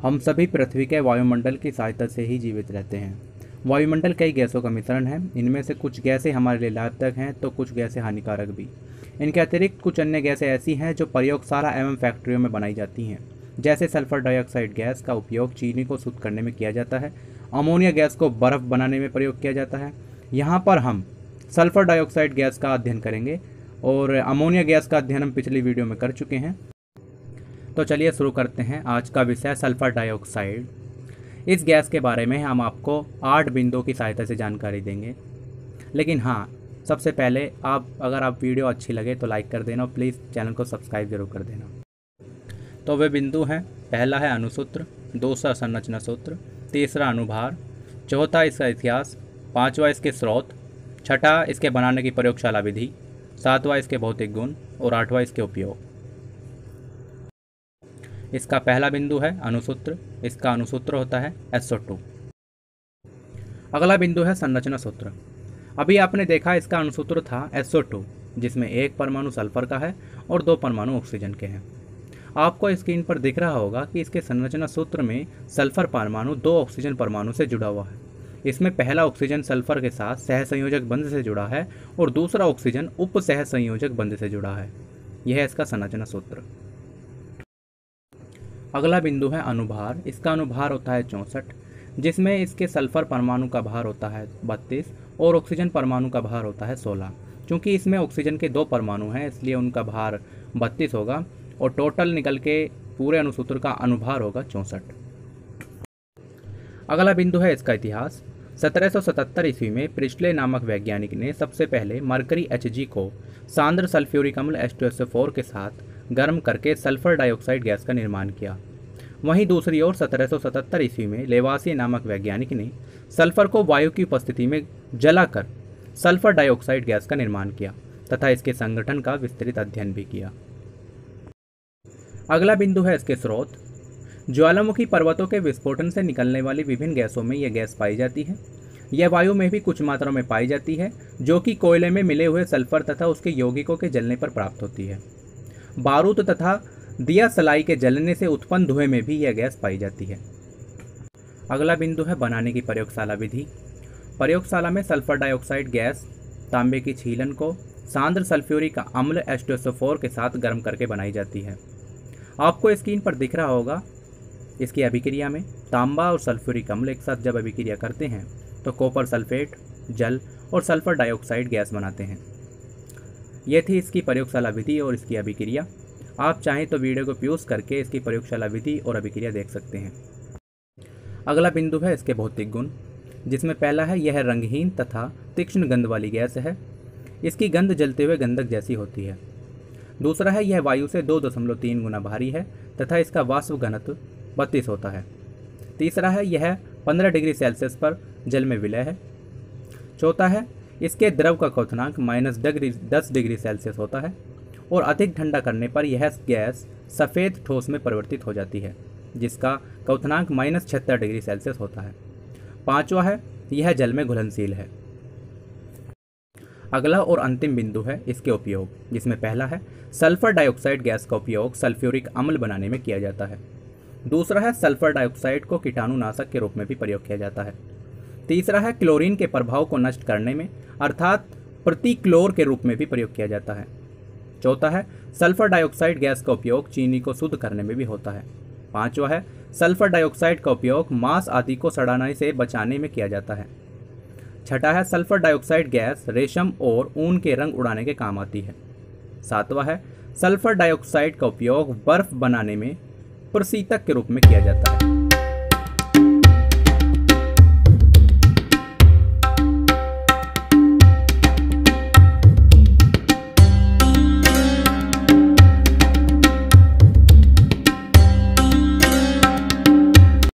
हम सभी पृथ्वी के वायुमंडल की सहायता से ही जीवित रहते हैं। वायुमंडल कई गैसों का मिश्रण है। इनमें से कुछ गैसें हमारे लिए लाभदायक हैं तो कुछ गैसें हानिकारक भी। इनके अतिरिक्त कुछ अन्य गैसें ऐसी हैं जो प्रयोगशाला एवं फैक्ट्रियों में बनाई जाती हैं। जैसे सल्फर डाइऑक्साइड गैस का उपयोग चीनी को शुद्ध करने में किया जाता है। अमोनिया गैस को बर्फ़ बनाने में प्रयोग किया जाता है। यहाँ पर हम सल्फर डाइऑक्साइड गैस का अध्ययन करेंगे और अमोनिया गैस का अध्ययन हम पिछली वीडियो में कर चुके हैं। तो चलिए शुरू करते हैं आज का विषय सल्फर डाइऑक्साइड। इस गैस के बारे में हम आपको 8 बिंदुओं की सहायता से जानकारी देंगे। लेकिन हाँ, सबसे पहले अगर आप वीडियो अच्छी लगे तो लाइक कर देना और प्लीज़ चैनल को सब्सक्राइब जरूर कर देना। तो वे बिंदु हैं, पहला है अणुसूत्र, दूसरा संरचना सूत्र, तीसरा अनुभार, चौथा इसका इतिहास, पाँचवा इसके स्रोत, छठा इसके बनाने की प्रयोगशाला विधि, सातवां इसके भौतिक गुण और आठवां इसके उपयोग। इसका पहला बिंदु है अणुसूत्र। इसका अणुसूत्र होता है SO2। अगला बिंदु है संरचना सूत्र। अभी आपने देखा इसका अणुसूत्र था SO2, जिसमें एक परमाणु सल्फर का है और 2 परमाणु ऑक्सीजन के हैं। आपको स्क्रीन पर दिख रहा होगा कि इसके संरचना सूत्र में सल्फर परमाणु 2 ऑक्सीजन परमाणु से जुड़ा हुआ है। इसमें पहला ऑक्सीजन सल्फर के साथ सहसंयोजक बंध से जुड़ा है और दूसरा ऑक्सीजन उप सहसंयोजक बंध से जुड़ा है। यह है इसका संरचना सूत्र। अगला बिंदु है अनुभार। इसका अनुभार होता है 64, जिसमें इसके सल्फर परमाणु का भार होता है 32 और ऑक्सीजन परमाणु का भार होता है 16। क्योंकि इसमें ऑक्सीजन के 2 परमाणु हैं इसलिए उनका भार 32 होगा और टोटल निकल के पूरे अणुसूत्र का अनुभार होगा 64। अगला बिंदु है इसका इतिहास। 1777 ईस्वी में प्रिस्ले नामक वैज्ञानिक ने सबसे पहले मरकरी Hg को सांद्र सल्फ्यूरिक अम्ल H2SO4 के साथ गर्म करके सल्फर डाइऑक्साइड गैस का निर्माण किया। वहीं दूसरी ओर 1777 ईस्वी में लेवासिए नामक वैज्ञानिक ने सल्फर को वायु की उपस्थिति में जलाकर सल्फर डाइऑक्साइड गैस का निर्माण किया तथा इसके संगठन का विस्तृत अध्ययन भी किया। अगला बिंदु है इसके स्रोत। ज्वालामुखी पर्वतों के विस्फोटन से निकलने वाली विभिन्न गैसों में यह गैस पाई जाती है। यह वायु में भी कुछ मात्रा में पाई जाती है, जो कि कोयले में मिले हुए सल्फर तथा उसके यौगिकों के जलने पर प्राप्त होती है। बारूद तथा दिया सलाई के जलने से उत्पन्न धुएं में भी यह गैस पाई जाती है। अगला बिंदु है बनाने की प्रयोगशाला विधि। प्रयोगशाला में सल्फर डाइऑक्साइड गैस तांबे की छीलन को सांद्र सल्फ्यूरिक अम्ल H2SO4 के साथ गर्म करके बनाई जाती है। आपको स्क्रीन पर दिख रहा होगा इसकी अभिक्रिया में तांबा और सल्फ्यूरिक अम्ल एक साथ जब अभिक्रिया करते हैं तो कॉपर सल्फेट, जल और सल्फर डाइऑक्साइड गैस बनाते हैं। यह थी इसकी प्रयोगशाला विधि और इसकी अभिक्रिया। आप चाहें तो वीडियो को पॉज करके इसकी प्रयोगशाला विधि और अभिक्रिया देख सकते हैं। अगला बिंदु है इसके भौतिक गुण, जिसमें पहला है यह रंगहीन तथा तीक्ष्ण गंध वाली गैस है। इसकी गंध जलते हुए गंधक जैसी होती है। दूसरा है यह वायु से 2.3 गुना भारी है तथा इसका वाष्प घनत्व 32 होता है। तीसरा है यह 15 डिग्री सेल्सियस पर जल में विलय है। चौथा है इसके द्रव का क्वथनांक -10 डिग्री सेल्सियस होता है और अधिक ठंडा करने पर यह गैस सफ़ेद ठोस में परिवर्तित हो जाती है, जिसका क्वथनांक -76 डिग्री सेल्सियस होता है। पांचवा है यह जल में घुलनशील है। अगला और अंतिम बिंदु है इसके उपयोग, जिसमें पहला है सल्फर डाइऑक्साइड गैस का उपयोग सल्फ्यूरिक अम्ल बनाने में किया जाता है। दूसरा है सल्फर डाइऑक्साइड को कीटाणुनाशक के रूप में भी प्रयोग किया जाता है। तीसरा है क्लोरीन के प्रभाव को नष्ट करने में अर्थात प्रतिक्लोर के रूप में भी प्रयोग किया जाता है। चौथा है सल्फर डाइऑक्साइड गैस का उपयोग चीनी को शुद्ध करने में भी होता है। पांचवा है सल्फर डाइऑक्साइड का उपयोग मांस आदि को सड़ाने से बचाने में किया जाता है। छठा है सल्फर डाइऑक्साइड गैस रेशम और ऊन के रंग उड़ाने के काम आती है। सातवां है सल्फर डाइऑक्साइड का उपयोग बर्फ बनाने में प्रशीतक के रूप में किया जाता है।